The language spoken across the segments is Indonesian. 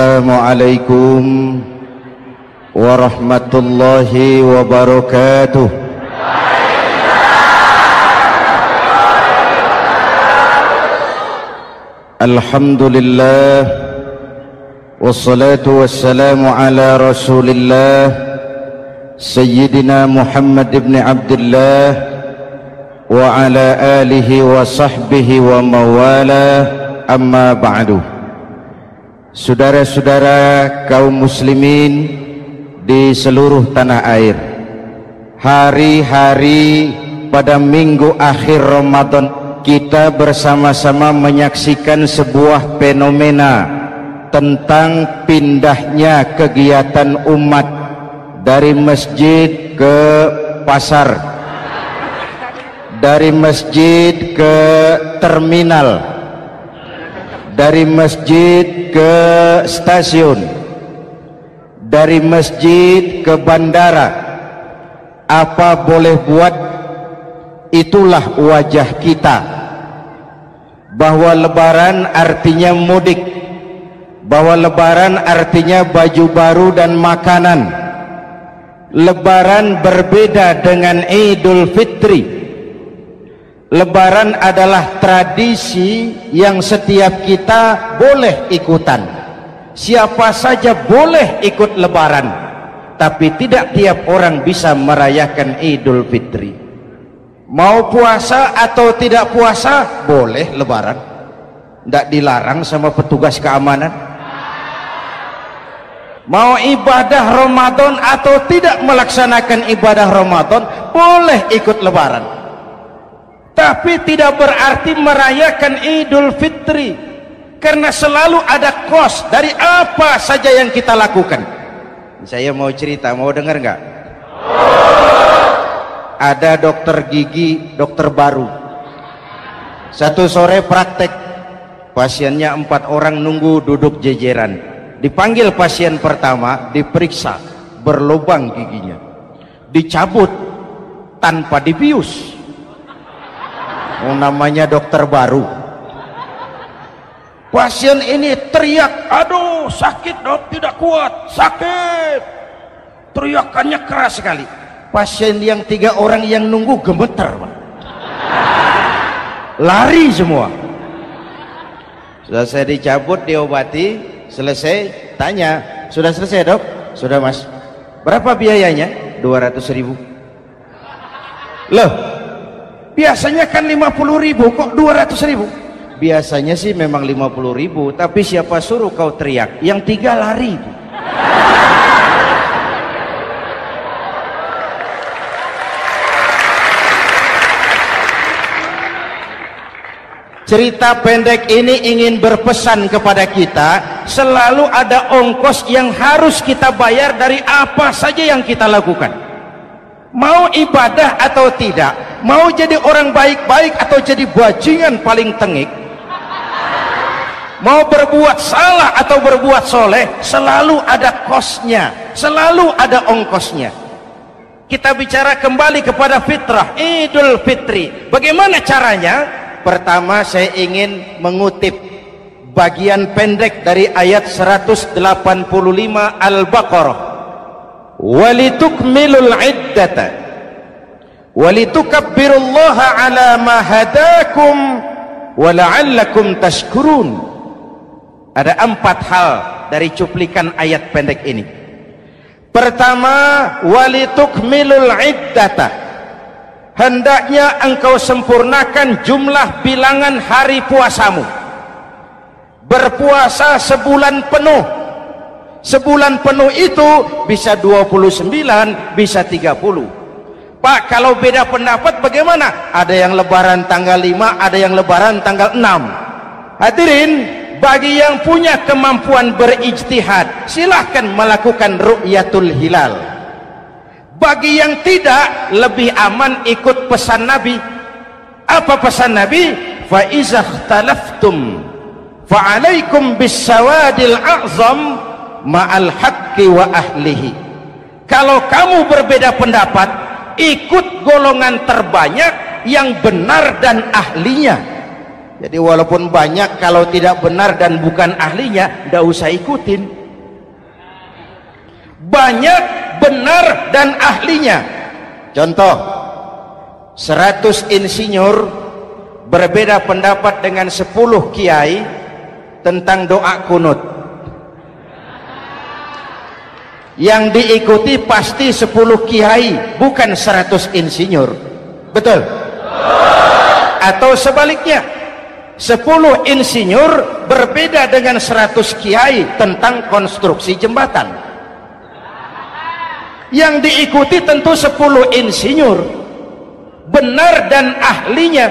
Assalamualaikum warahmatullahi wabarakatuh. Alhamdulillah wassalatu wassalamu ala Rasulillah Sayyidina Muhammad ibn Abdullah wa ala alihi wa sahbihi wa mawala, amma ba'du. Saudara-saudara kaum muslimin di seluruh tanah air, hari-hari pada minggu akhir Ramadan kita bersama-sama menyaksikan sebuah fenomena tentang pindahnya kegiatan umat dari masjid ke pasar, dari masjid ke terminal, dari masjid ke stasiun, dari masjid ke bandara. Apa boleh buat, itulah wajah kita, bahwa lebaran artinya mudik, bahwa lebaran artinya baju baru dan makanan. Lebaran berbeda dengan Idul Fitri. Lebaran adalah tradisi yang setiap kita boleh ikutan. Siapa saja boleh ikut lebaran, tapi tidak tiap orang bisa merayakan Idul Fitri. Mau puasa atau tidak puasa, boleh lebaran. Tidak dilarang sama petugas keamanan. Mau ibadah Ramadan atau tidak melaksanakan ibadah Ramadan, boleh ikut lebaran. Tapi tidak berarti merayakan Idul Fitri, karena selalu ada kos dari apa saja yang kita lakukan. Saya mau cerita, mau dengar nggak? Ada dokter gigi, dokter baru. Satu sore praktek, pasiennya 4 orang nunggu duduk jejeran. Dipanggil pasien pertama, diperiksa, berlubang giginya, dicabut tanpa dibius. Namanya dokter baru. Pasien ini teriak, aduh sakit dok, tidak kuat, sakit. Teriakannya keras sekali. Pasien yang 3 orang yang nunggu gemeter, Pak. Lari semua. Selesai dicabut, diobati, selesai, tanya, sudah selesai dok? Sudah mas. Berapa biayanya? 200.000. Loh, biasanya kan 50.000, kok 200.000? Biasanya sih memang 50.000, tapi siapa suruh kau teriak? Yang 3 lari. Cerita pendek ini ingin berpesan kepada kita, selalu ada ongkos yang harus kita bayar dari apa saja yang kita lakukan. Mau ibadah atau tidak, mau jadi orang baik-baik atau jadi bajingan paling tengik, mau berbuat salah atau berbuat soleh, selalu ada kosnya, selalu ada ongkosnya. Kita bicara kembali kepada fitrah, Idul Fitri. Bagaimana caranya? Pertama, saya ingin mengutip bagian pendek dari ayat 185 Al-Baqarah. Walitukmilul iddata walitukabbirullaha ala ma hadakum wala'allakum tashkurun. Ada 4 hal dari cuplikan ayat pendek ini. Pertama, walitukmilul iddata, hendaknya engkau sempurnakan jumlah bilangan hari puasamu. Berpuasa sebulan penuh. Sebulan penuh itu bisa 29, bisa 30. Pak, kalau beda pendapat bagaimana? Ada yang lebaran tanggal 5, ada yang lebaran tanggal 6. Hadirin, bagi yang punya kemampuan berijtihad, silahkan melakukan ru'yatul hilal. Bagi yang tidak, lebih aman ikut pesan Nabi. Apa pesan Nabi? Fa iza ikhtalaftum fa alaikum bis sawadil a'zam ma'al haqqi wa ahlihi. Kalau kamu berbeda pendapat, ikut golongan terbanyak yang benar dan ahlinya. Jadi walaupun banyak, kalau tidak benar dan bukan ahlinya, tidak usah ikutin. Banyak benar dan ahlinya. Contoh, 100 insinyur berbeda pendapat dengan 10 kiai tentang doa kunut. Yang diikuti pasti 10 kiai, bukan 100 insinyur. Betul? Atau sebaliknya, 10 insinyur berbeda dengan 100 kiai tentang konstruksi jembatan. Yang diikuti tentu 10 insinyur, benar dan ahlinya.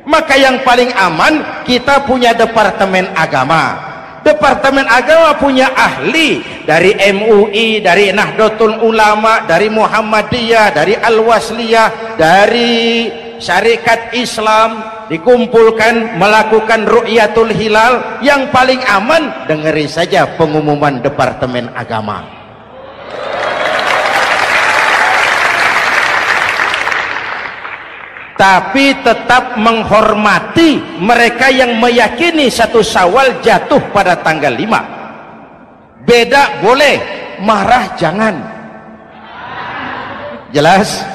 Maka yang paling aman, kita punya Departemen Agama. Departemen Agama punya ahli dari MUI, dari Nahdlatul Ulama, dari Muhammadiyah, dari Al-Wasliyah, dari Syarikat Islam, dikumpulkan melakukan ru'yatul hilal. Yang paling aman, dengeri saja pengumuman Departemen Agama. Tapi tetap menghormati mereka yang meyakini 1 Syawal jatuh pada tanggal 5. Beda boleh, marah jangan. Jelas?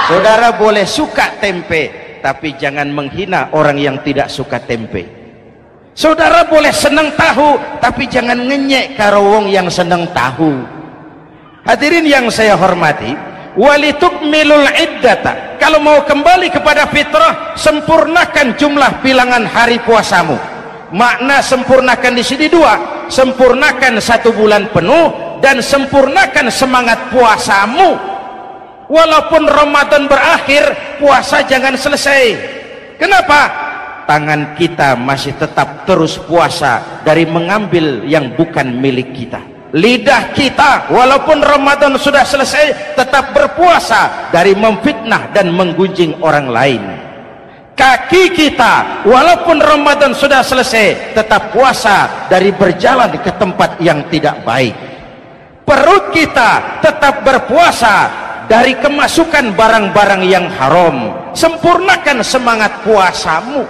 Saudara boleh suka tempe, tapi jangan menghina orang yang tidak suka tempe. Saudara boleh senang tahu, tapi jangan ngenyek karo wong yang senang tahu. Hadirin yang saya hormati, walitukmilul iddata. Kalau mau kembali kepada fitrah, sempurnakan jumlah bilangan hari puasamu. Makna sempurnakan di sini 2, sempurnakan 1 bulan penuh dan sempurnakan semangat puasamu. Walaupun Ramadan berakhir, puasa jangan selesai. Kenapa? Tangan kita masih tetap terus puasa dari mengambil yang bukan milik kita. Lidah kita walaupun Ramadan sudah selesai tetap berpuasa dari memfitnah dan menggunjing orang lain. Kaki kita walaupun Ramadan sudah selesai tetap puasa dari berjalan ke tempat yang tidak baik. Perut kita tetap berpuasa dari kemasukan barang-barang yang haram. Sempurnakan semangat puasamu.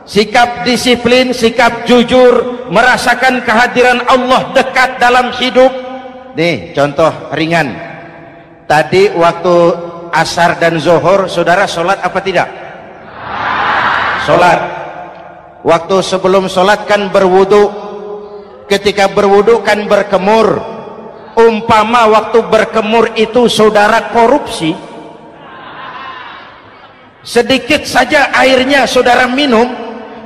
Sikap disiplin, sikap jujur, merasakan kehadiran Allah dekat dalam hidup. Nih contoh ringan, tadi waktu asar dan zuhur saudara sholat apa tidak? Sholat. Waktu sebelum sholat kan berwudu, ketika berwudu kan berkemur. Umpama waktu berkemur itu saudara korupsi, sedikit saja airnya saudara minum,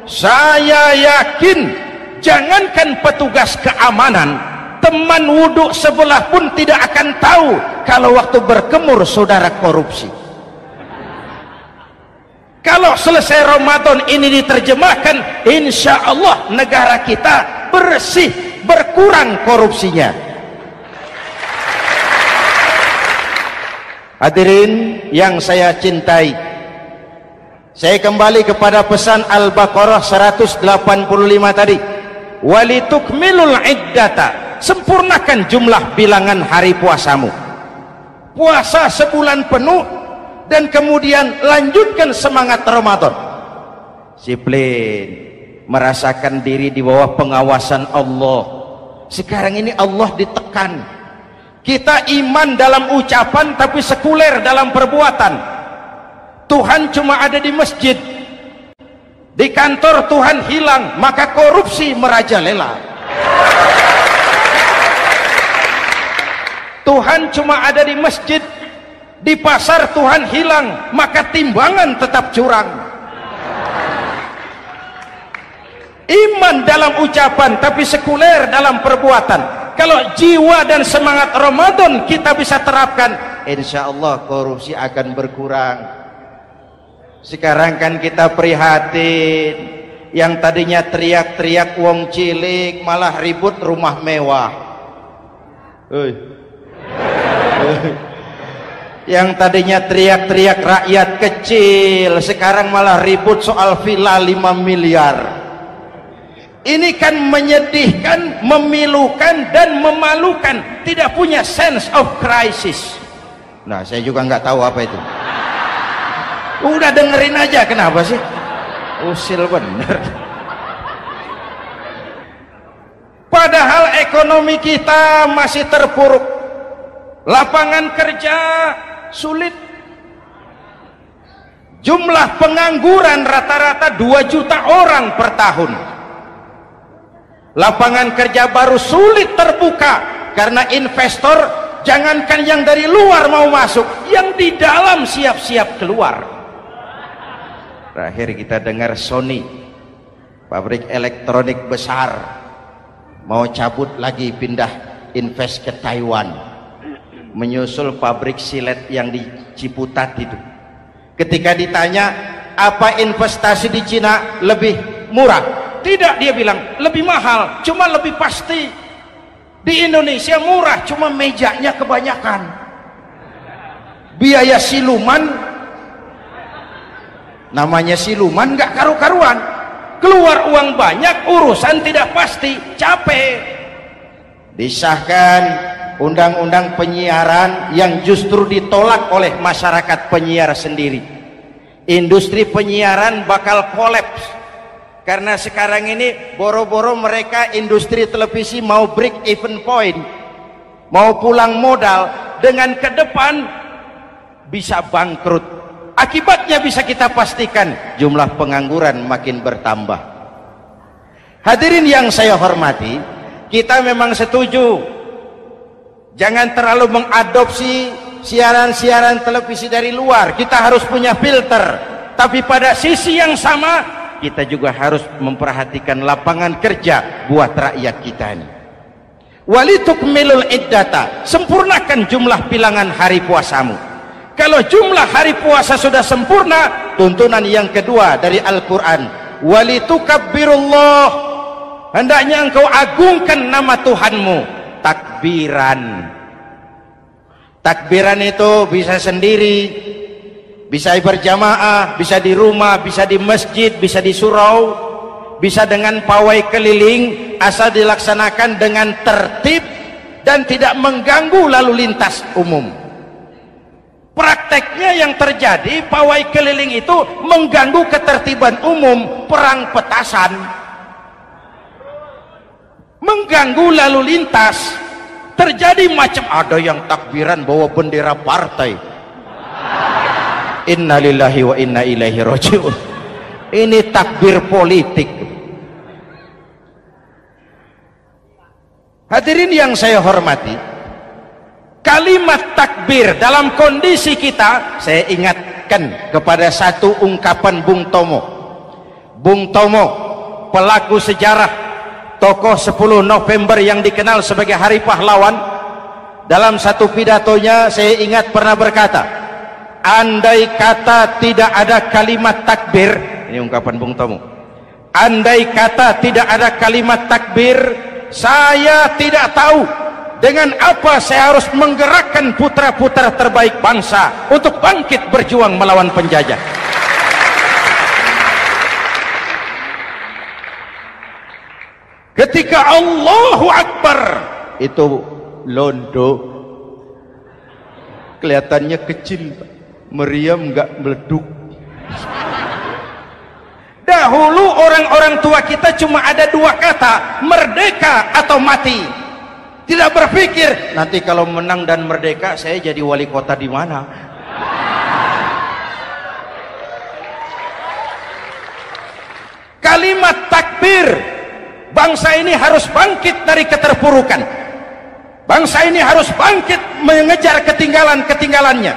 saya yakin jangankan petugas keamanan, teman wudhu sebelah pun tidak akan tahu kalau waktu berkemur saudara korupsi. Kalau selesai Ramadan ini diterjemahkan, insya Allah negara kita bersih, berkurang korupsinya. Hadirin yang saya cintai, saya kembali kepada pesan Al-Baqarah 185 tadi. Walitukmilul iddata, sempurnakan jumlah bilangan hari puasamu. Puasa sebulan penuh dan kemudian lanjutkan semangat Ramadan. Disiplin, merasakan diri di bawah pengawasan Allah. Sekarang ini Allah ditekan. Kita iman dalam ucapan tapi sekuler dalam perbuatan. Tuhan cuma ada di masjid, di kantor Tuhan hilang, maka korupsi merajalela. Tuhan cuma ada di masjid, di pasar Tuhan hilang, maka timbangan tetap curang. Iman dalam ucapan tapi sekuler dalam perbuatan. Kalau jiwa dan semangat Ramadan kita bisa terapkan, insya Allah korupsi akan berkurang. Sekarang kan kita prihatin, yang tadinya teriak-teriak wong cilik malah ribut rumah mewah. Yang tadinya teriak-teriak rakyat kecil sekarang malah ribut soal villa 5 miliar. Ini kan menyedihkan, memilukan dan memalukan. Tidak punya sense of crisis. Nah, saya juga nggak tahu apa itu. Udah dengerin aja, kenapa sih? Usil bener. Padahal ekonomi kita masih terpuruk, lapangan kerja sulit, jumlah pengangguran rata-rata 2 juta orang per tahun, lapangan kerja baru sulit terbuka karena investor jangankan yang dari luar mau masuk, yang di dalam siap-siap keluar. Terakhir kita dengar Sony, pabrik elektronik besar, mau cabut lagi, pindah invest ke Taiwan, menyusul pabrik silet yang di Ciputat itu. Ketika ditanya apa investasi di Cina lebih murah, tidak, dia bilang lebih mahal, cuma lebih pasti. Di Indonesia murah, cuma mejanya kebanyakan, biaya siluman, namanya siluman gak karu-karuan, keluar uang banyak, urusan tidak pasti, capek. Disahkan undang-undang penyiaran yang justru ditolak oleh masyarakat penyiar sendiri. Industri penyiaran bakal kolaps karena sekarang ini boro-boro mereka industri televisi mau break even point, mau pulang modal, dengan ke depan bisa bangkrut. Akibatnya bisa kita pastikan, jumlah pengangguran makin bertambah. Hadirin yang saya hormati, kita memang setuju jangan terlalu mengadopsi siaran-siaran televisi dari luar, kita harus punya filter. Tapi pada sisi yang sama, kita juga harus memperhatikan lapangan kerja buat rakyat kita ini. Walitukmilul iddata, sempurnakan jumlah bilangan hari puasamu. Kalau jumlah hari puasa sudah sempurna, tuntunan yang kedua dari Al-Quran, walitukabbirullah, hendaknya engkau agungkan nama Tuhanmu. Takbiran, takbiran itu bisa sendiri, bisa berjamaah, bisa di rumah, bisa di masjid, bisa di surau, bisa dengan pawai keliling, asal dilaksanakan dengan tertib dan tidak mengganggu lalu lintas umum. Prakteknya yang terjadi, pawai keliling itu mengganggu ketertiban umum, perang petasan, mengganggu lalu lintas, terjadi macam, ada yang takbiran bawa bendera partai. Innalillahi wa inna ilaihi raji'un. Ini takbir politik. Hadirin yang saya hormati, kalimat takbir dalam kondisi kita, saya ingatkan kepada satu ungkapan Bung Tomo. Bung Tomo, pelaku sejarah, tokoh 10 November yang dikenal sebagai Hari Pahlawan, dalam satu pidatonya saya ingat pernah berkata, andai kata tidak ada kalimat takbir, ini ungkapan Bung Tomo, andai kata tidak ada kalimat takbir, saya tidak tahu dengan apa saya harus menggerakkan putra-putra terbaik bangsa untuk bangkit berjuang melawan penjajah. Ketika Allahu Akbar, itu londo kelihatannya kecil, meriam nggak meleduk. Dahulu orang-orang tua kita cuma ada 2 kata, merdeka atau mati. Tidak berpikir nanti kalau menang dan merdeka saya jadi wali kota di mana. Kalimat takbir, bangsa ini harus bangkit dari keterpurukan. Bangsa ini harus bangkit mengejar ketinggalan-ketinggalannya.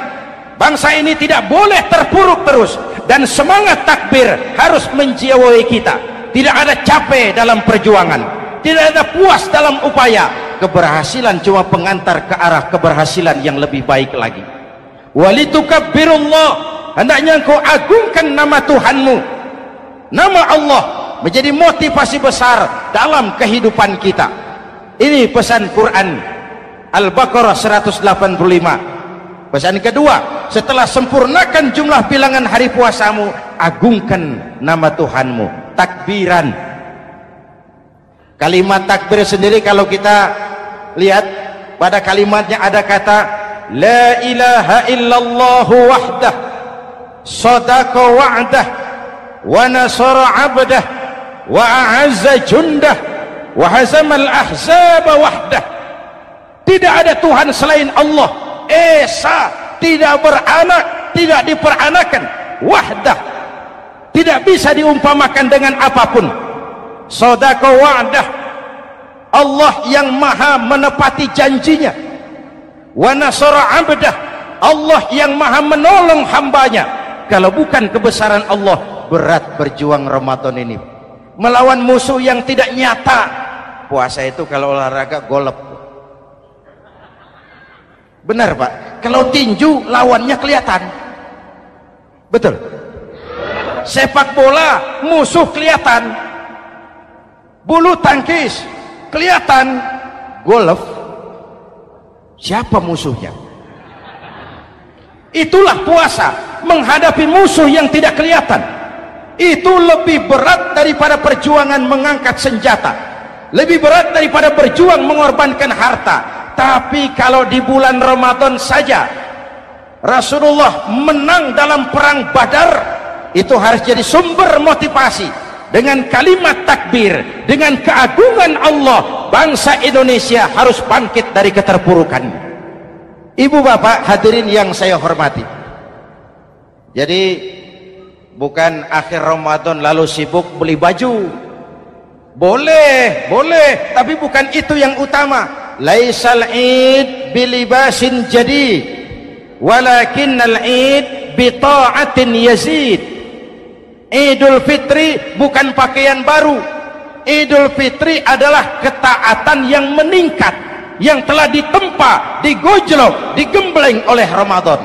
Bangsa ini tidak boleh terpuruk terus, dan semangat takbir harus menjiwai kita. Tidak ada capek dalam perjuangan, tidak ada puas dalam upaya. Keberhasilan cuma pengantar ke arah keberhasilan yang lebih baik lagi. Walitukabbirullah, hendaknya engkau agungkan nama Tuhanmu. Nama Allah menjadi motivasi besar dalam kehidupan kita. Ini pesan Quran Al-Baqarah 185. Pesan kedua, setelah sempurnakan jumlah bilangan hari puasamu, agungkan nama Tuhanmu. Takbiran. Kalimat takbir sendiri kalau kita lihat pada kalimatnya ada kata la ilaha illallah wahdah sadaqa wa'dah wa nasara 'abdah wa a'azza jundah wa hazamal ahzaba wahdah. Tidak ada Tuhan selain Allah, esa, tidak beranak, tidak diperanakan, wahdah, tidak bisa diumpamakan dengan apapun. Sadaqa wa'dah, Allah yang maha menepati janjinya. Wa nasara 'abdah, Allah yang maha menolong hambanya. Kalau bukan kebesaran Allah, berat berjuang Ramadan ini melawan musuh yang tidak nyata. Puasa itu kalau olahraga golep. Benar Pak, kalau tinju lawannya kelihatan. Betul. Sepak bola musuh kelihatan, bulu tangkis kelihatan, golf siapa musuhnya? Itulah puasa, menghadapi musuh yang tidak kelihatan. Itu lebih berat daripada perjuangan mengangkat senjata, lebih berat daripada berjuang mengorbankan harta. Tapi kalau di bulan Ramadan saja Rasulullah menang dalam perang Badar, itu harus jadi sumber motivasi. Dengan kalimat takbir, dengan keagungan Allah, bangsa Indonesia harus bangkit dari keterpurukan. Ibu bapak hadirin yang saya hormati, jadi bukan akhir Ramadan lalu sibuk beli baju. Boleh, boleh, tapi bukan itu yang utama. Laisal id bilibasin jadid, walakinnal id bita'atin yazid. Idul Fitri bukan pakaian baru. Idul Fitri adalah ketaatan yang meningkat, yang telah ditempa, digojlok, digembleng oleh Ramadan.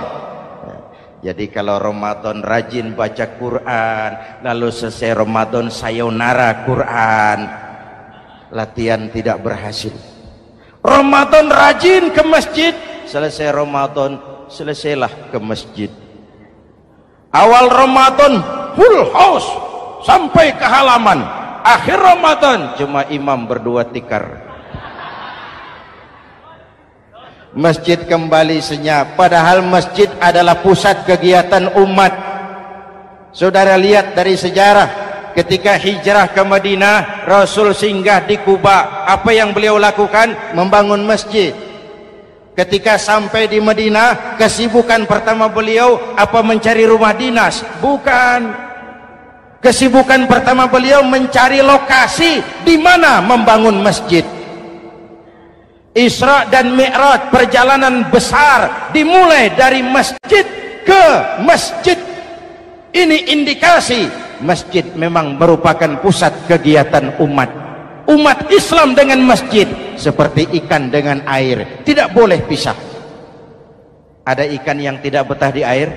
Jadi kalau Ramadan rajin baca Quran, lalu selesai Ramadan sayonara Quran, latihan tidak berhasil. Ramadan rajin ke masjid, selesai Ramadan selesailah ke masjid. Awal Ramadan full house sampai ke halaman, akhir Ramadan cuma imam berdua tikar. Masjid kembali senyap, padahal masjid adalah pusat kegiatan umat. Saudara lihat dari sejarah, ketika hijrah ke Madinah, Rasul singgah di Kuba. Apa yang beliau lakukan? Membangun masjid. Ketika sampai di Madinah, kesibukan pertama beliau apa? Mencari rumah dinas? Bukan. Kesibukan pertama beliau mencari lokasi di mana membangun masjid. Isra dan Mi'raj, perjalanan besar dimulai dari masjid ke masjid. Ini indikasi masjid memang merupakan pusat kegiatan umat. Umat Islam dengan masjid seperti ikan dengan air, tidak boleh pisah. Ada ikan yang tidak betah di air?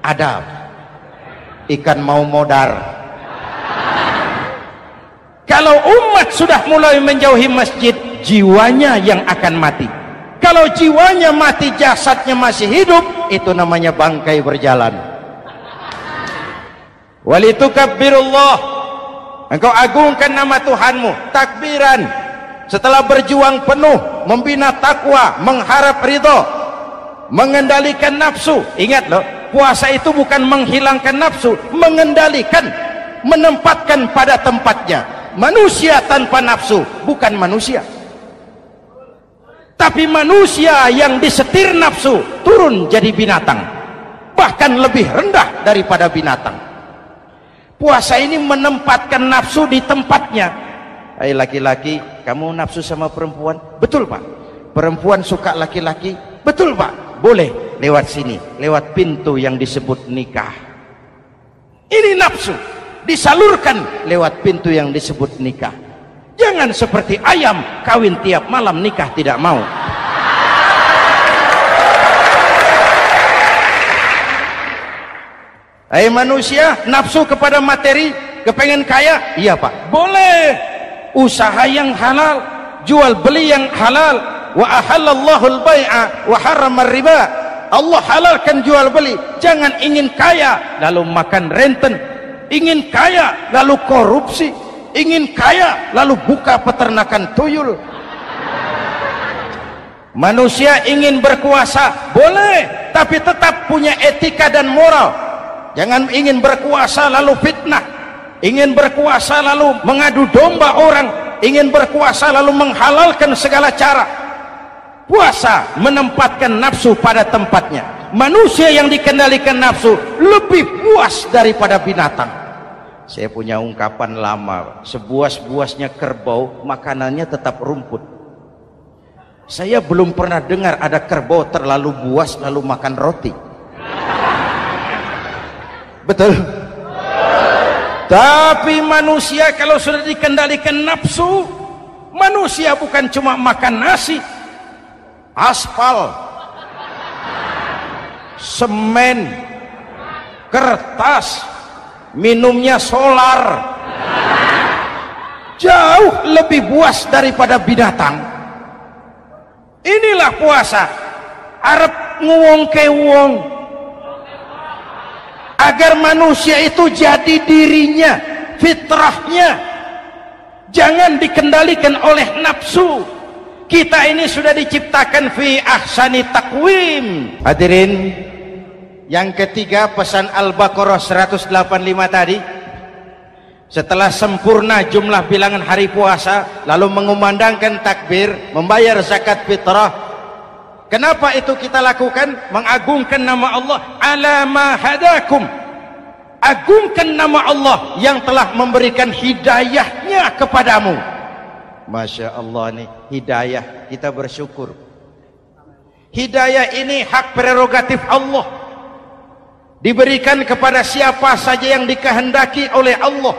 Ada. Ikan mau modar. Kalau umat sudah mulai menjauhi masjid, jiwanya yang akan mati. Kalau jiwanya mati, jasadnya masih hidup, itu namanya bangkai berjalan. Walitukabbirullah, engkau agungkan nama Tuhanmu. Takbiran, setelah berjuang penuh membina takwa, mengharap ridho, mengendalikan nafsu. Ingat loh, puasa itu bukan menghilangkan nafsu, mengendalikan, menempatkan pada tempatnya. Manusia tanpa nafsu bukan manusia, tapi manusia yang disetir nafsu turun jadi binatang, bahkan lebih rendah daripada binatang. Puasa ini menempatkan nafsu di tempatnya. Hai laki-laki, kamu nafsu sama perempuan? Betul Pak. Perempuan suka laki-laki? Betul Pak. Boleh lewat sini, lewat pintu yang disebut nikah. Ini nafsu disalurkan lewat pintu yang disebut nikah. Jangan seperti ayam kawin tiap malam, nikah tidak mau. Hai manusia, nafsu kepada materi, kepengen kaya? Iya Pak, boleh. Usaha yang halal, jual beli yang halal. Wa ahallallahu al-bai'a wa harrama riba. Allah halalkan jual beli. Jangan ingin kaya lalu makan renten, ingin kaya lalu korupsi, ingin kaya lalu buka peternakan tuyul. Manusia ingin berkuasa, boleh, tapi tetap punya etika dan moral. Jangan ingin berkuasa lalu fitnah, ingin berkuasa lalu mengadu domba orang, ingin berkuasa lalu menghalalkan segala cara. Puasa menempatkan nafsu pada tempatnya. Manusia yang dikendalikan nafsu lebih puas daripada binatang. Saya punya ungkapan lama, sebuas-buasnya kerbau makanannya tetap rumput. Saya belum pernah dengar ada kerbau terlalu buas lalu makan roti. Betul? Tapi manusia kalau sudah dikendalikan nafsu, manusia bukan cuma makan nasi, aspal, semen, kertas, minumnya solar, jauh lebih puas daripada binatang. Inilah puasa, arep nguwong ke wong, agar manusia itu jadi dirinya, fitrahnya, jangan dikendalikan oleh nafsu. Kita ini sudah diciptakan fi ahsani taqwim. Hadirin, yang ketiga pesan Al-Baqarah 185 tadi, setelah sempurna jumlah bilangan hari puasa, lalu mengumandangkan takbir, membayar zakat fitrah. Kenapa itu kita lakukan? Mengagungkan nama Allah, ala ma hadakum, agungkan nama Allah yang telah memberikan hidayahnya kepadamu. Masya Allah nih, hidayah, kita bersyukur. Hidayah ini hak prerogatif Allah, diberikan kepada siapa saja yang dikehendaki oleh Allah.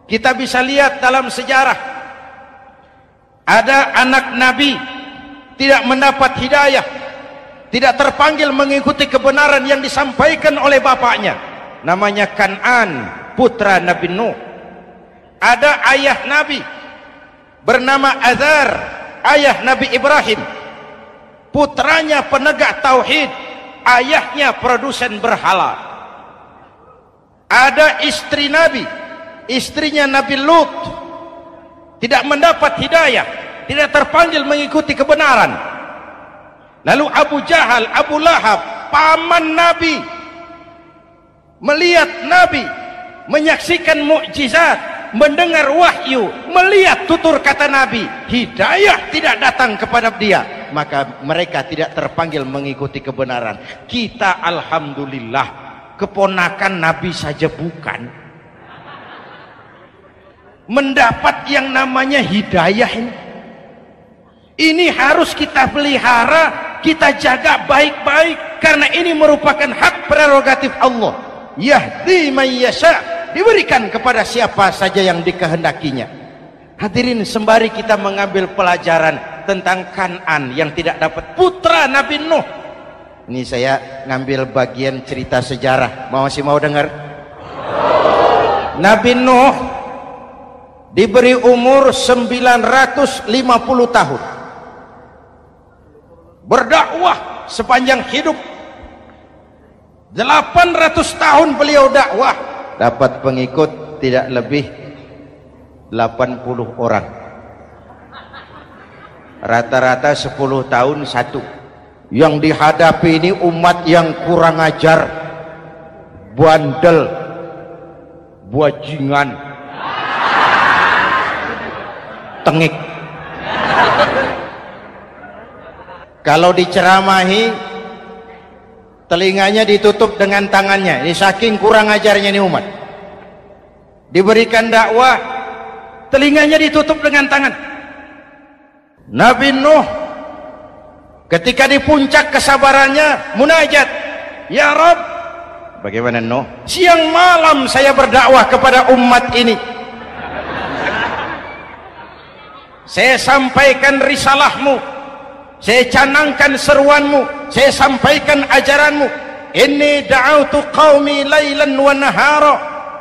Kita bisa lihat dalam sejarah, ada anak Nabi tidak mendapat hidayah, tidak terpanggil mengikuti kebenaran yang disampaikan oleh bapaknya, namanya Kan'an, putra Nabi Nuh. Ada ayah Nabi bernama Azar, ayah Nabi Ibrahim, putranya penegak tauhid, ayahnya produsen berhala. Ada istri Nabi, istrinya Nabi Lut, tidak mendapat hidayah, tidak terpanggil mengikuti kebenaran. Lalu Abu Jahal, Abu Lahab, paman Nabi, melihat Nabi, menyaksikan mukjizat, mendengar wahyu, melihat tutur kata Nabi, hidayah tidak datang kepada dia, maka mereka tidak terpanggil mengikuti kebenaran. Kita alhamdulillah keponakan Nabi saja bukan, mendapat yang namanya hidayah ini. Ini harus kita pelihara, kita jaga baik-baik, karena ini merupakan hak prerogatif Allah. Yahdi man yasha, diberikan kepada siapa saja yang dikehendakinya. Hadirin, sembari kita mengambil pelajaran tentang Kan'an yang tidak dapat, putra Nabi Nuh. Ini saya ngambil bagian cerita sejarah, masih mau dengar? Nabi Nuh diberi umur 950 tahun, berdakwah sepanjang hidup. 800 tahun beliau dakwah, dapat pengikut tidak lebih 80 orang, rata-rata 10 tahun satu. Yang dihadapi ini umat yang kurang ajar, bandel, bajingan, tengik. Kalau diceramahi, telinganya ditutup dengan tangannya. Ini saking kurang ajarnya ini umat. Diberikan dakwah, telinganya ditutup dengan tangan. Nabi Nuh ketika di puncak kesabarannya munajat, ya Rabb, bagaimana Nuh? Siang malam saya berdakwah kepada umat ini, saya sampaikan risalahmu, saya canangkan seruanmu, saya sampaikan ajaranmu. Inni da'autu qaumi lailan wa nahara,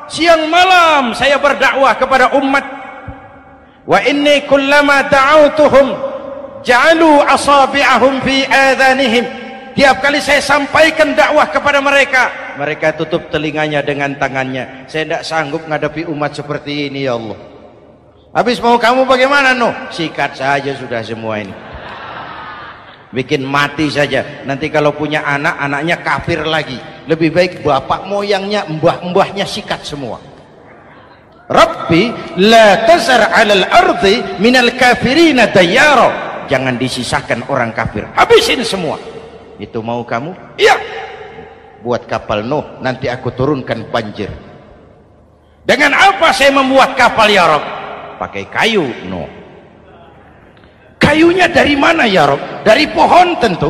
siang malam saya berdakwah kepada umat. Wa inni kullama da'autuhum ja'alu asabi'ahum fi adhanihim, tiap kali saya sampaikan dakwah kepada mereka, mereka tutup telinganya dengan tangannya. Saya tidak sanggup menghadapi umat seperti ini, ya Allah. Habis mau kamu bagaimana Nuh? Sikat saja sudah semua ini. bikin mati saja. Nanti kalau punya anak, anaknya kafir lagi. Lebih baik bapak moyangnya, mbah-mbahnya sikat semua. Rabbi la tazar 'alal ardi minal kafirina dayyara. Jangan disisakan orang kafir, habisin semua. Itu mau kamu? Iya. Buat kapal Nuh, nanti aku turunkan banjir. Dengan apa saya membuat kapal ya Rabb? Pakai kayu Nuh. Kayunya dari mana ya Rabb? Dari pohon tentu.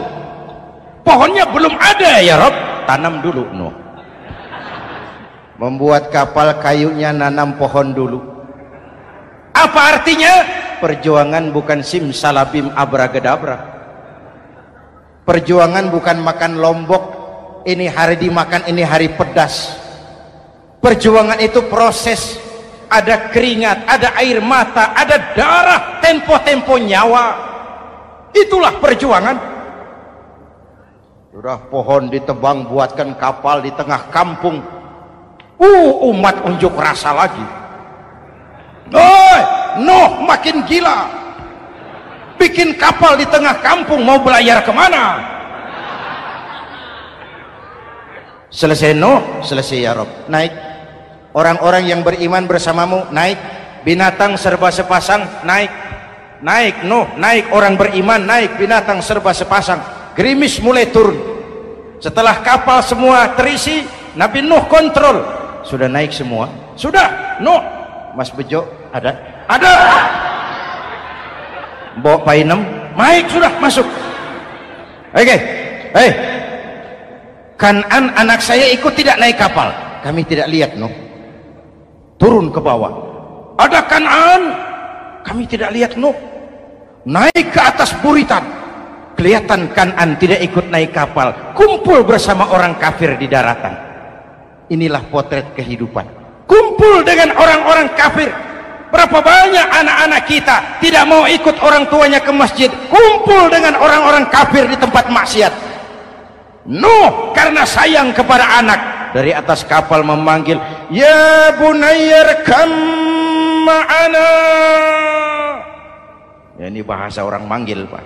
Pohonnya belum ada ya Rabb. Tanam dulu Nuh. Membuat kapal kayunya nanam pohon dulu. Apa artinya? Perjuangan bukan simsalabim abragedabra. Perjuangan bukan makan lombok, ini hari dimakan, ini hari pedas. Perjuangan itu proses. Ada keringat, ada air mata, ada darah, tempo-tempo nyawa. Itulah perjuangan. Sudah pohon ditebang, buatkan kapal di tengah kampung. Umat unjuk rasa lagi. Nuh makin gila. Bikin kapal di tengah kampung, mau belayar kemana? Selesai Nuh, selesai ya Rabb. Naik. Orang-orang yang beriman bersamamu, naik. Binatang serba sepasang, naik. Naik Nuh, naik. Orang beriman, naik. Binatang serba sepasang. Gerimis mulai turun. Setelah kapal semua terisi, Nabi Nuh kontrol. Sudah naik semua? Sudah. Nuh, Mas Bejo ada? Ada. Bawa Painem, naik sudah, masuk. Oke. Hei, Kan'an anak saya ikut tidak naik kapal. Kami tidak lihat Nuh. Turun ke bawah. Ada Kan'an, kami tidak lihat Nuh. Naik ke atas buritan. Kelihatan Kan'an tidak ikut naik kapal. Kumpul bersama orang kafir di daratan. Inilah potret kehidupan. Kumpul dengan orang-orang kafir. Berapa banyak anak-anak kita tidak mau ikut orang tuanya ke masjid, kumpul dengan orang-orang kafir di tempat maksiat. Nuh karena sayang kepada anak, dari atas kapal memanggil, ya bunayyar kam ma'ana. Ya, ini bahasa orang manggil Pak.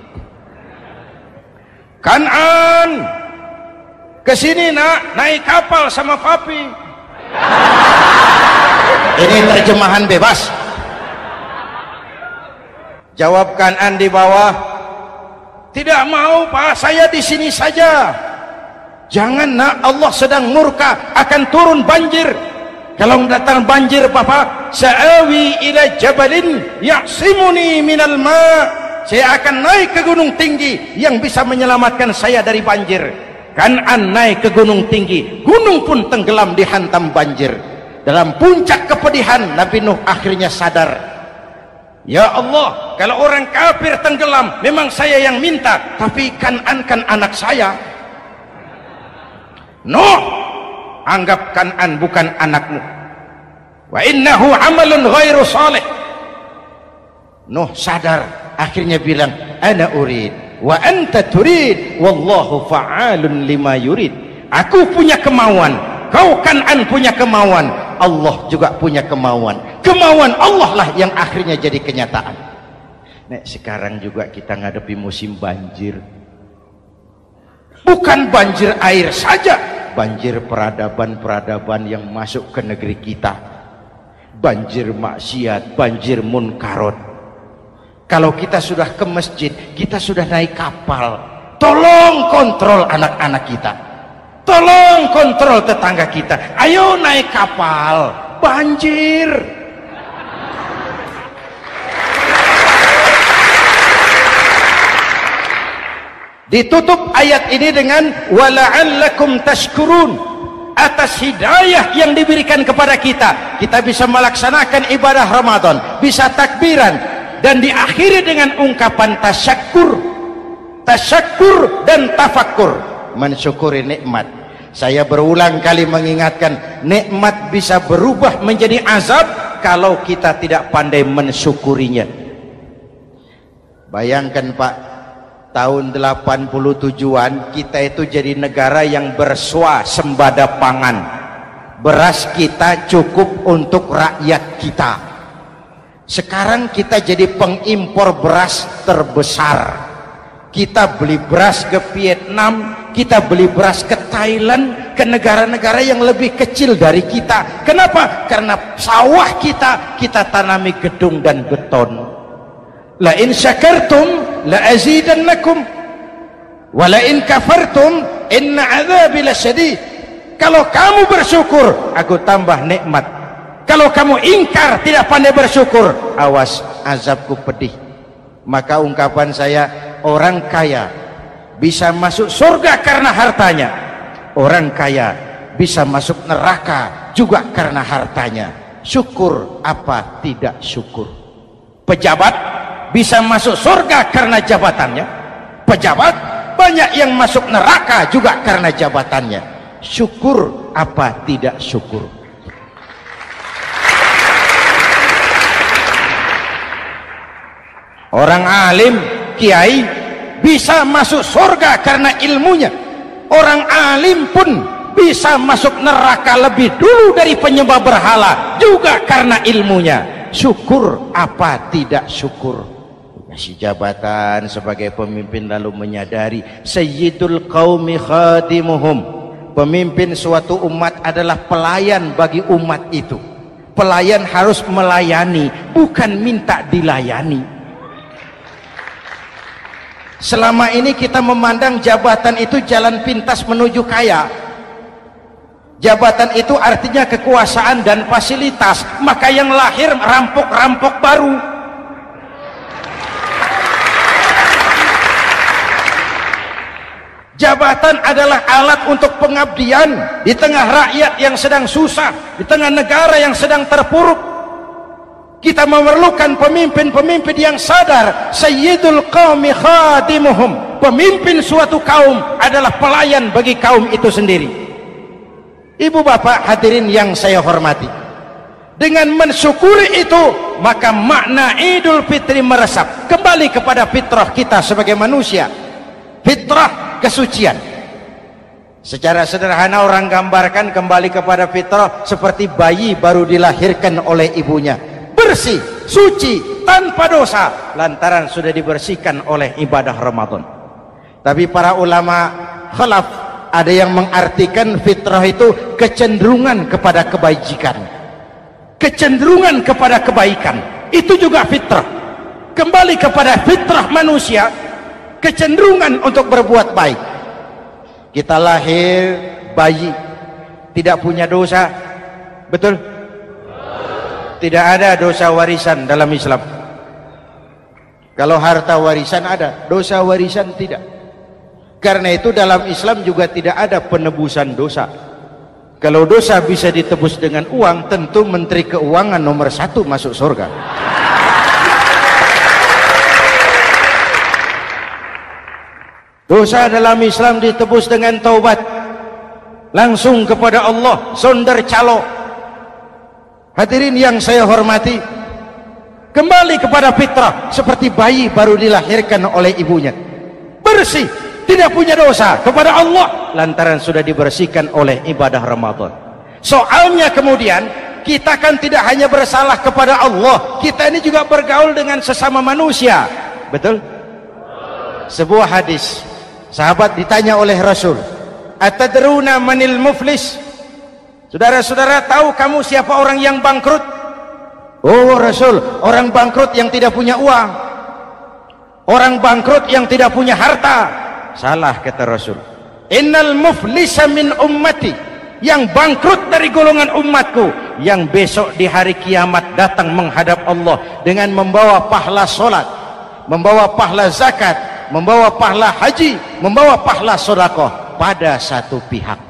Kan'an, kesini nak, naik kapal sama papi. Ini terjemahan bebas. Jawab Kan'an di bawah, tidak mau Pak, saya di sini saja. Jangan nak, Allah sedang murka, akan turun banjir. Kalau datang banjir Bapak, sa'awi ila jabalin ya'simuni minal ma'. Saya akan naik ke gunung tinggi yang bisa menyelamatkan saya dari banjir. Kan'an naik ke gunung tinggi, gunung pun tenggelam dihantam banjir. Dalam puncak kepedihan, Nabi Nuh akhirnya sadar. Ya Allah, kalau orang kafir tenggelam, memang saya yang minta, tapi Kan'an kan anak saya. Nuh, anggap Kan'an bukan anakmu. Wa innahu amalun ghairu salih. Nuh sadar, akhirnya bilang, ana urid wa anta turid wallahu fa'alun lima yurid. Aku punya kemauan, kau Kan'an punya kemauan, Allah juga punya kemauan. Kemauan Allah lah yang akhirnya jadi kenyataan. Nek sekarang juga kita ngadepi musim banjir. Bukan banjir air saja, banjir peradaban-peradaban yang masuk ke negeri kita. Banjir maksiat, banjir munkarot. Kalau kita sudah ke masjid, kita sudah naik kapal. Tolong kontrol anak-anak kita. Tolong kontrol tetangga kita. Ayo naik kapal. Banjir. Ditutup ayat ini dengan wala'allakum tashkurun. Atas hidayah yang diberikan kepada kita, kita bisa melaksanakan ibadah Ramadan, bisa takbiran, dan diakhiri dengan ungkapan tasyakkur. Tasyakkur dan tafakkur, mensyukuri nikmat. Saya berulang kali mengingatkan, nikmat bisa berubah menjadi azab kalau kita tidak pandai mensyukurinya. Bayangkan Pak, tahun 87-an kita itu jadi negara yang berswasembada pangan. Beras kita cukup untuk rakyat kita. Sekarang kita jadi pengimpor beras terbesar. Kita beli beras ke Vietnam, kita beli beras ke Thailand, ke negara-negara yang lebih kecil dari kita. Kenapa? Karena sawah kita tanami gedung dan beton. La in syakartum la azidannakum wa la in kafartum inna adzabi lasyadid. Kalau kamu bersyukur, aku tambah nikmat. Kalau kamu ingkar, tidak pandai bersyukur, awas, azabku pedih. Maka ungkapan saya, orang kaya bisa masuk surga karena hartanya, orang kaya bisa masuk neraka juga karena hartanya. Syukur apa tidak syukur? Pejabat bisa masuk surga karena jabatannya, pejabat banyak yang masuk neraka juga karena jabatannya. Syukur apa tidak syukur? Orang alim, kiai bisa masuk surga karena ilmunya. Orang alim pun bisa masuk neraka lebih dulu dari penyembah berhala juga karena ilmunya. Syukur apa tidak syukur? Kasih jabatan sebagai pemimpin lalu menyadari sayyidul qaumi khadimuhum. Pemimpin suatu umat adalah pelayan bagi umat itu. Pelayan harus melayani, bukan minta dilayani. Selama ini kita memandang jabatan itu jalan pintas menuju kaya. Jabatan itu artinya kekuasaan dan fasilitas, maka yang lahir rampok-rampok baru. Jabatan adalah alat untuk pengabdian di tengah rakyat yang sedang susah, di tengah negara yang sedang terpuruk. Kita memerlukan pemimpin-pemimpin yang sadar sayyidul qaumi khadimuhum. Pemimpin suatu kaum adalah pelayan bagi kaum itu sendiri. Ibu bapak hadirin yang saya hormati, dengan mensyukuri itu maka makna Idul Fitri meresap kembali kepada fitrah kita sebagai manusia. Fitrah kesucian. Secara sederhana orang gambarkan kembali kepada fitrah seperti bayi baru dilahirkan oleh ibunya, bersih, suci, tanpa dosa, lantaran sudah dibersihkan oleh ibadah Ramadan. Tapi para ulama khalaf ada yang mengartikan fitrah itu kecenderungan kepada kebajikan, kecenderungan kepada kebaikan. Itu juga fitrah. Kembali kepada fitrah manusia, kecenderungan untuk berbuat baik. Kita lahir bayi tidak punya dosa, betul? Tidak ada dosa warisan dalam Islam. Kalau harta warisan ada, dosa warisan tidak. Karena itu dalam Islam juga tidak ada penebusan dosa. Kalau dosa bisa ditebus dengan uang, tentu Menteri Keuangan nomor 1 masuk surga. Dosa dalam Islam ditebus dengan taubat, langsung kepada Allah, sonder calo. Hadirin yang saya hormati, kembali kepada fitrah seperti bayi baru dilahirkan oleh ibunya, bersih, tidak punya dosa kepada Allah lantaran sudah dibersihkan oleh ibadah Ramadan. Soalnya kemudian kita kan tidak hanya bersalah kepada Allah, kita ini juga bergaul dengan sesama manusia, betul? Sebuah hadis, sahabat ditanya oleh Rasul, atadruna manil muflis? Saudara-saudara tahu kamu siapa orang yang bangkrut? Oh Rasul, orang bangkrut yang tidak punya uang, orang bangkrut yang tidak punya harta. Salah kata Rasul, innal muflisa min ummati, yang bangkrut dari golongan umatku, yang besok di hari kiamat datang menghadap Allah dengan membawa pahala solat, membawa pahala zakat, membawa pahala haji, membawa pahala sedekah pada satu pihak.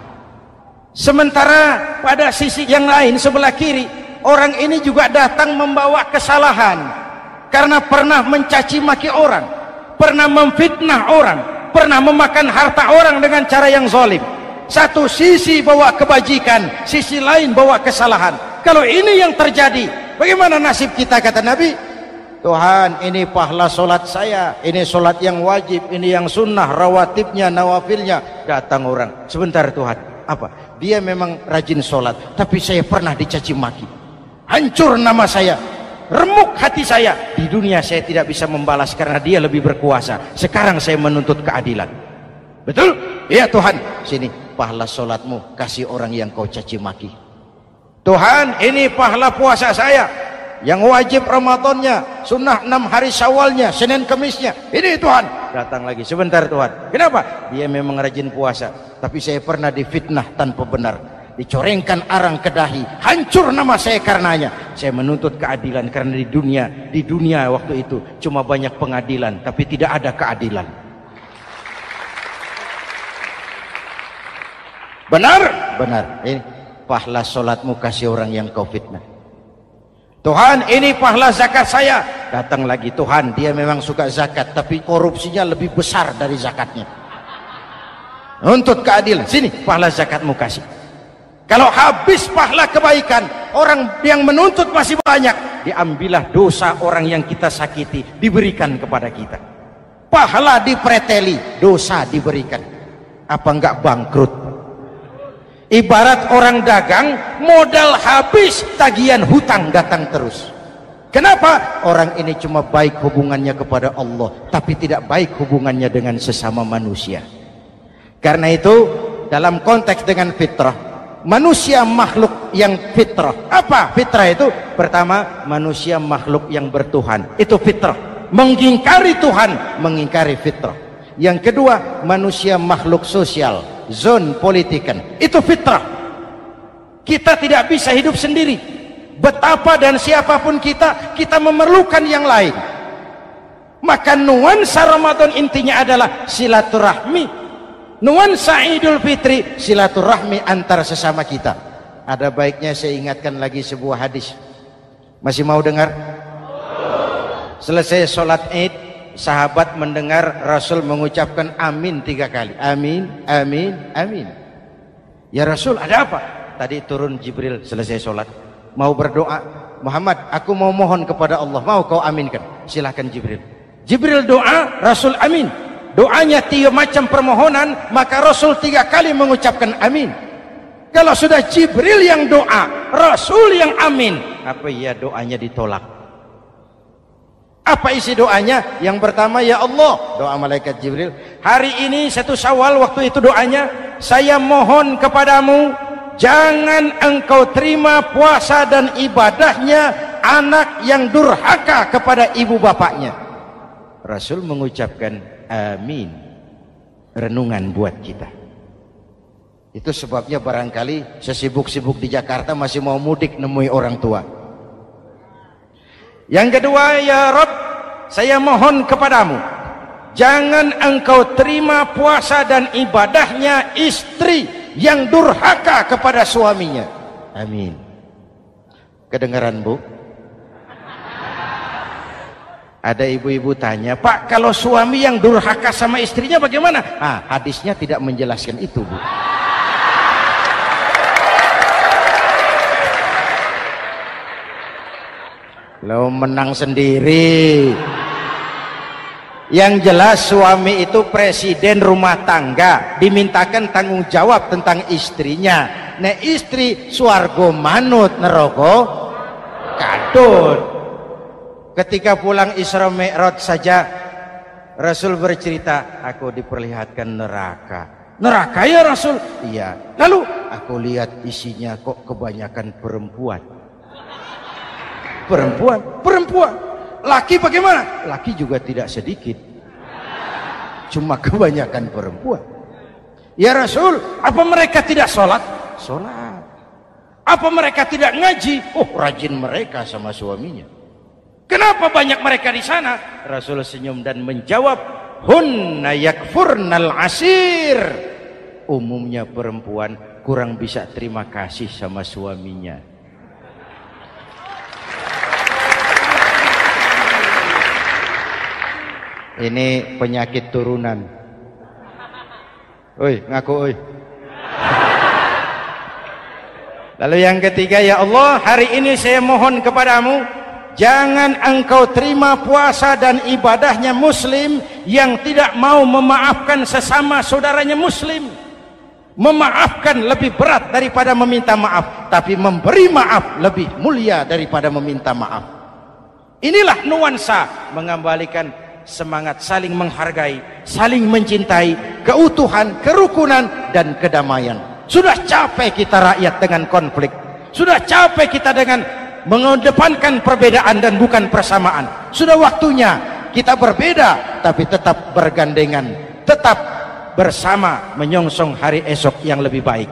Sementara pada sisi yang lain sebelah kiri, orang ini juga datang membawa kesalahan karena pernah mencaci maki orang, pernah memfitnah orang, pernah memakan harta orang dengan cara yang zalim. Satu sisi bawa kebajikan, sisi lain bawa kesalahan. Kalau ini yang terjadi, bagaimana nasib kita? Kata Nabi, Tuhan, ini pahala solat saya, ini solat yang wajib, ini yang sunnah, rawatibnya, nawafilnya. Datang orang, sebentar Tuhan, apa? Dia memang rajin solat, tapi saya pernah dicaci maki, hancur nama saya. remuk hati saya. Di dunia saya tidak bisa membalas karena dia lebih berkuasa. Sekarang saya menuntut keadilan. Betul? Ya Tuhan. Sini pahala solatmu kasih orang yang kau caci maki. Tuhan, ini pahala puasa saya yang wajib Ramadannya, sunnah 6 hari Syawalnya, Senin Kemisnya. Ini Tuhan. Datang lagi, sebentar Tuhan. Kenapa? Dia memang rajin puasa, tapi saya pernah difitnah tanpa benar, dicorengkan arang ke dahi, hancur nama saya karenanya. Saya menuntut keadilan karena di dunia waktu itu cuma banyak pengadilan tapi tidak ada keadilan. Benar? Benar. Ini pahala solatmu kasih orang yang kau fitnah. Tuhan, ini pahala zakat saya. Datang lagi, Tuhan, dia memang suka zakat tapi korupsinya lebih besar dari zakatnya. Untuk keadilan, sini pahala zakatmu kasih. Kalau habis pahala kebaikan, orang yang menuntut masih banyak, diambillah dosa orang yang kita sakiti, diberikan kepada kita. Pahala dipreteli, dosa diberikan. Apa enggak bangkrut? Ibarat orang dagang, modal habis, tagihan hutang datang terus. Kenapa? Orang ini cuma baik hubungannya kepada Allah, tapi tidak baik hubungannya dengan sesama manusia. Karena itu, dalam konteks dengan fitrah, manusia makhluk yang fitrah. Apa fitrah itu? Pertama, manusia makhluk yang bertuhan. Itu fitrah. Mengingkari Tuhan, mengingkari fitrah. Yang kedua, manusia makhluk sosial, zon politikan. Itu fitrah. Kita tidak bisa hidup sendiri. Betapa dan siapapun kita memerlukan yang lain. Maka nuansa Ramadan intinya adalah silaturahmi. Nuansa Idul Fitri silaturahmi antar sesama kita. Ada baiknya saya ingatkan lagi sebuah hadis. Masih mau dengar? Selesai sholat Id, sahabat mendengar Rasul mengucapkan amin 3 kali. Amin, amin, amin. Ya Rasul, ada apa? Tadi turun Jibril selesai sholat, mau berdoa. Muhammad, aku mau mohon kepada Allah, mau kau aminkan? Silahkan Jibril. Jibril doa, Rasul amin. Doanya 3 macam permohonan, maka Rasul 3 kali mengucapkan amin. Kalau sudah Jibril yang doa, Rasul yang amin, apa ya doanya ditolak? Apa isi doanya? Yang pertama, ya Allah, doa malaikat Jibril, hari ini 1 Syawal, waktu itu doanya, saya mohon kepadamu, jangan engkau terima puasa dan ibadahnya anak yang durhaka kepada ibu bapaknya. Rasul mengucapkan amin. Renungan buat kita. Itu sebabnya barangkali sesibuk-sibuk di Jakarta masih mau mudik nemui orang tua. Yang kedua, ya Rabb, saya mohon kepadamu, jangan engkau terima puasa dan ibadahnya istri yang durhaka kepada suaminya. Amin. Kedengaran Bu? Ada ibu-ibu tanya, Pak, kalau suami yang durhaka sama istrinya bagaimana? Hadisnya tidak menjelaskan itu, Bu. Lo menang sendiri. Yang jelas suami itu presiden rumah tangga, dimintakan tanggung jawab tentang istrinya. Nah, istri swargo manut neraka kadut. Ketika pulang Isra Mi'raj saja Rasul bercerita, aku diperlihatkan neraka. Neraka ya Rasul? Iya. Lalu aku lihat isinya kok kebanyakan perempuan. Perempuan. Laki bagaimana? Laki juga tidak sedikit. Cuma kebanyakan perempuan. Ya Rasul, apa mereka tidak sholat? Sholat. Apa mereka tidak ngaji? Oh, rajin mereka sama suaminya. Kenapa banyak mereka di sana? Rasul senyum dan menjawab, hunna yakfurnal asir. Umumnya perempuan kurang bisa terima kasih sama suaminya. Ini penyakit turunan. Oi, ngaku oi. Lalu yang ketiga, ya Allah, hari ini saya mohon kepadamu, jangan engkau terima puasa dan ibadahnya muslim yang tidak mau memaafkan sesama saudaranya muslim. Memaafkan lebih berat daripada meminta maaf, tapi memberi maaf lebih mulia daripada meminta maaf. Inilah nuansa mengembalikan semangat saling menghargai, saling mencintai, keutuhan, kerukunan, dan kedamaian. Sudah capek kita rakyat dengan konflik. Sudah capek kita dengan mengedepankan perbedaan dan bukan persamaan. Sudah waktunya kita berbeda tapi tetap bergandengan, tetap bersama menyongsong hari esok yang lebih baik.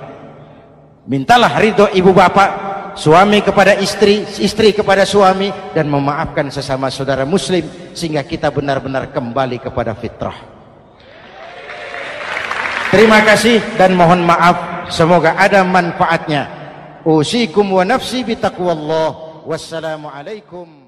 Mintalah ridho ibu bapak, suami kepada istri, istri kepada suami, dan memaafkan sesama saudara muslim sehingga kita benar-benar kembali kepada fitrah. Terima kasih dan mohon maaf, semoga ada manfaatnya. Usikum wa nafsi bitaqwallah. Wassalamualaikum